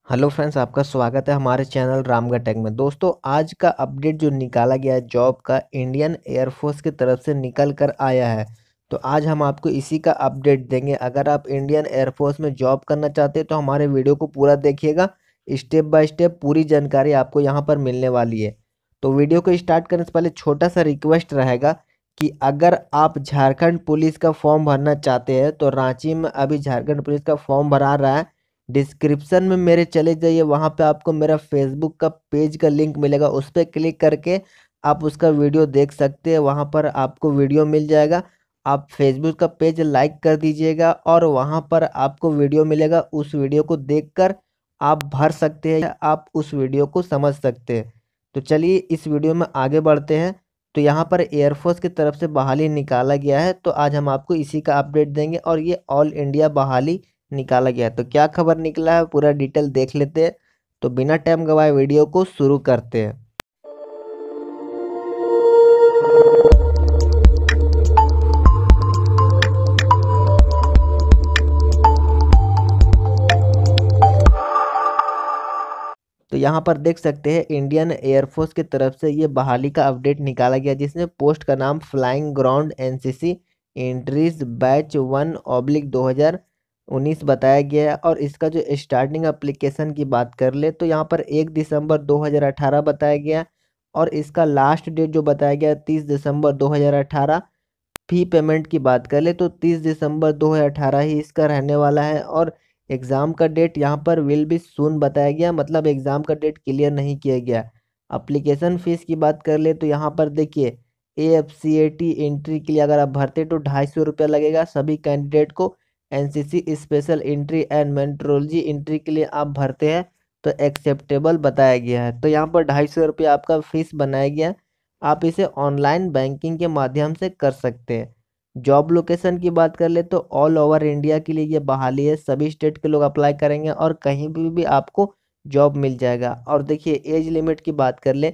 Hello friends, आपका स्वागत है हमारे चैनल रामगढ़ टेक में। दोस्तों, आज का अपडेट जो निकाला गया है जॉब का, इंडियन एयरफोर्स की तरफ से निकल कर आया है। तो आज हम आपको इसी का अपडेट देंगे। अगर आप इंडियन एयरफोर्स में जॉब करना चाहते हैं तो हमारे वीडियो को पूरा देखिएगा। स्टेप बाय स्टेप पूरी जानकारी आपको यहाँ पर मिलने वाली है। तो वीडियो को स्टार्ट करने से पहले छोटा सा रिक्वेस्ट रहेगा कि अगर आप झारखंड पुलिस का फॉर्म भरना चाहते हैं तो रांची में अभी झारखंड पुलिस का फॉर्म भरा रहा है। डिस्क्रिप्शन में मेरे चले जाइए, वहाँ पे आपको मेरा फेसबुक का पेज का लिंक मिलेगा, उस पर क्लिक करके आप उसका वीडियो देख सकते हैं। वहाँ पर आपको वीडियो मिल जाएगा। आप फेसबुक का पेज लाइक कर दीजिएगा और वहाँ पर आपको वीडियो मिलेगा। उस वीडियो को देखकर आप भर सकते हैं, आप उस वीडियो को समझ सकते हैं। तो चलिए इस वीडियो में आगे बढ़ते हैं। तो यहाँ पर एयरफोर्स की तरफ से बहाली निकाला गया है, तो आज हम आपको इसी का अपडेट देंगे और ये ऑल इंडिया बहाली निकाला गया है। तो क्या खबर निकला है पूरा डिटेल देख लेते हैं। तो बिना टाइम गवाए वीडियो को शुरू करते हैं। तो यहाँ पर देख सकते हैं इंडियन एयरफोर्स की तरफ से ये बहाली का अपडेट निकाला गया, जिसमें पोस्ट का नाम flying ground NCC entries batch 1/2019 बताया गया है। और इसका जो स्टार्टिंग एप्लीकेशन की बात कर ले तो यहाँ पर 1 दिसंबर 2018 बताया गया और इसका लास्ट डेट जो बताया गया 30 दिसंबर 2018। फी पेमेंट की बात कर ले तो 30 दिसंबर 2018 ही इसका रहने वाला है। और एग्ज़ाम का डेट यहाँ पर विल बी सून बताया गया, मतलब एग्ज़ाम का डेट क्लियर नहीं किया गया। एप्लीकेशन फ़ीस की बात कर ले तो यहाँ पर देखिए AFCAT एंट्री के लिए अगर आप भरते तो 250 रुपया लगेगा सभी कैंडिडेट को। NCC special entry and metrology entry के लिए आप भरते हैं तो एक्सेप्टेबल बताया गया है। तो यहाँ पर 250 रुपया आपका फ़ीस बनाया गया है। आप इसे ऑनलाइन बैंकिंग के माध्यम से कर सकते हैं। जॉब लोकेशन की बात कर ले तो ऑल ओवर इंडिया के लिए ये बहाली है, सभी स्टेट के लोग अप्लाई करेंगे और कहीं भी आपको जॉब मिल जाएगा। और देखिए एज लिमिट की बात कर ले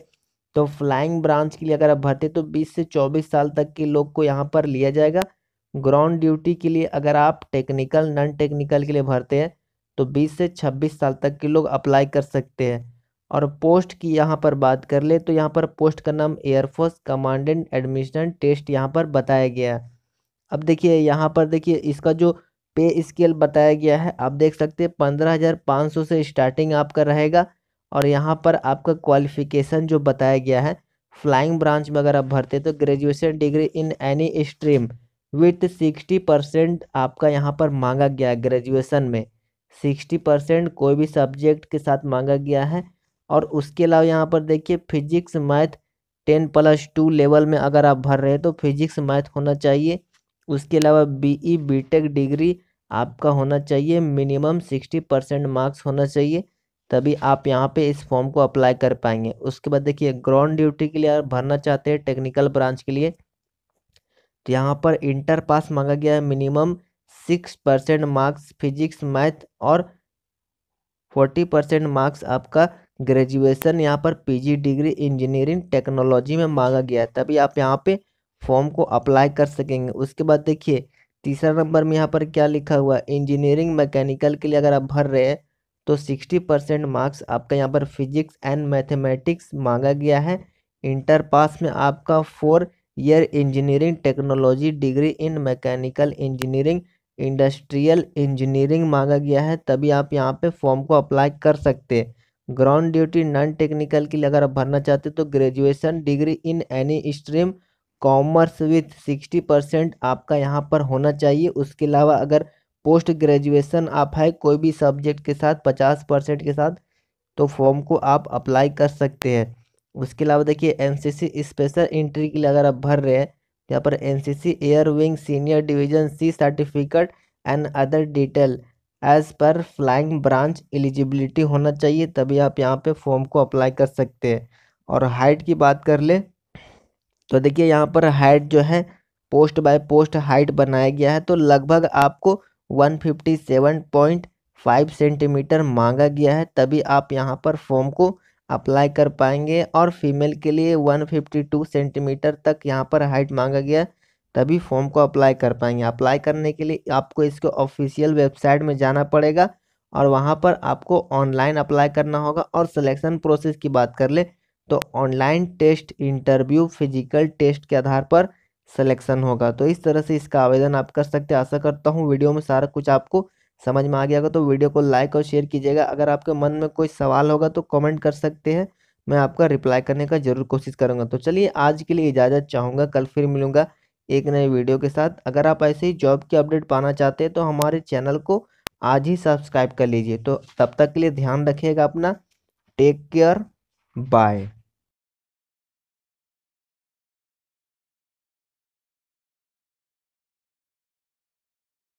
तो फ्लाइंग ब्रांच के लिए अगर आप भरते तो 20 से 24 साल तक के लोग को यहाँ पर लिया जाएगा। ग्राउंड ड्यूटी के लिए अगर आप टेक्निकल नॉन टेक्निकल के लिए भरते हैं तो 20 से 26 साल तक के लोग अप्लाई कर सकते हैं। और पोस्ट की यहाँ पर बात कर ले तो यहाँ पर पोस्ट का नाम एयरफोर्स कमांडेंट एडमिशन टेस्ट यहाँ पर बताया गया है। अब देखिए यहाँ पर देखिए इसका जो पे स्केल बताया गया है, आप देख सकते हैं 15,500 से स्टार्टिंग आपका रहेगा। और यहाँ पर आपका क्वालिफिकेशन जो बताया गया है, फ्लाइंग ब्रांच में अगर आप भरते तो graduation degree in any stream with 60% आपका यहाँ पर मांगा गया है। ग्रेजुएशन में 60% कोई भी सब्जेक्ट के साथ मांगा गया है। और उसके अलावा यहाँ पर देखिए फिजिक्स मैथ 10+2 लेवल में अगर आप भर रहे हैं तो फिजिक्स मैथ होना चाहिए। उसके अलावा BE BTech डिग्री आपका होना चाहिए, मिनिमम 60% मार्क्स होना चाहिए, तभी आप यहाँ पे इस फॉर्म को अप्लाई कर पाएंगे। उसके बाद देखिए ग्राउंड ड्यूटी के लिए अगर भरना चाहते हैं टेक्निकल ब्रांच के लिए तो यहाँ पर इंटर पास मांगा गया है, मिनिमम 6% मार्क्स फिजिक्स मैथ और 40% मार्क्स आपका ग्रेजुएशन यहाँ पर PG डिग्री इंजीनियरिंग टेक्नोलॉजी में मांगा गया है, तभी आप यहाँ पे फॉर्म को अप्लाई कर सकेंगे। उसके बाद देखिए तीसरा नंबर में यहाँ पर क्या लिखा हुआ है, इंजीनियरिंग मैकेनिकल के लिए अगर आप भर रहे हैं तो 60% मार्क्स आपका यहाँ पर फिजिक्स एंड मैथमेटिक्स मांगा गया है। इंटर पास में आपका 4 year engineering technology degree in mechanical engineering industrial engineering मांगा गया है, तभी आप यहाँ पे फॉर्म को अप्लाई कर सकते हैं। ग्राउंड ड्यूटी नॉन टेक्निकल के लिए अगर आप भरना चाहते हैं तो graduation degree in any stream commerce with 60% आपका यहाँ पर होना चाहिए। उसके अलावा अगर पोस्ट ग्रेजुएशन आप है कोई भी सब्जेक्ट के साथ 50% के साथ तो फॉर्म को आप अप्लाई कर सकते हैं। उसके अलावा देखिए NCC स्पेशल एंट्री के लिए अगर आप भर रहे हैं यहाँ पर NCC air wing senior division C certificate and other detail as per flying branch eligibility होना चाहिए, तभी आप यहाँ पे फॉर्म को अप्लाई कर सकते हैं। और हाइट की बात कर ले तो देखिए यहाँ पर हाइट जो है पोस्ट बाय पोस्ट हाइट बनाया गया है, तो लगभग आपको 157.5 सेंटीमीटर मांगा गया है, तभी आप यहाँ पर फॉर्म को अप्लाई कर पाएंगे। और फीमेल के लिए 152 सेंटीमीटर तक यहाँ पर हाइट मांगा गया, तभी फॉर्म को अप्लाई कर पाएंगे। अप्लाई करने के लिए आपको इसके ऑफिशियल वेबसाइट में जाना पड़ेगा और वहाँ पर आपको ऑनलाइन अप्लाई करना होगा। और सिलेक्शन प्रोसेस की बात कर ले तो online test, interview, physical test के आधार पर सिलेक्शन होगा। तो इस तरह से इसका आवेदन आप कर सकते हैं। आशा करता हूँ वीडियो में सारा कुछ आपको समझ में आ गया होगा। तो वीडियो को लाइक और शेयर कीजिएगा। अगर आपके मन में कोई सवाल होगा तो कमेंट कर सकते हैं, मैं आपका रिप्लाई करने का जरूर कोशिश करूंगा। तो चलिए आज के लिए इजाज़त चाहूँगा, कल फिर मिलूंगा एक नए वीडियो के साथ। अगर आप ऐसे ही जॉब की अपडेट पाना चाहते हैं तो हमारे चैनल को आज ही सब्सक्राइब कर लीजिए। तो तब तक के लिए ध्यान रखिएगा अपना। Take care, bye.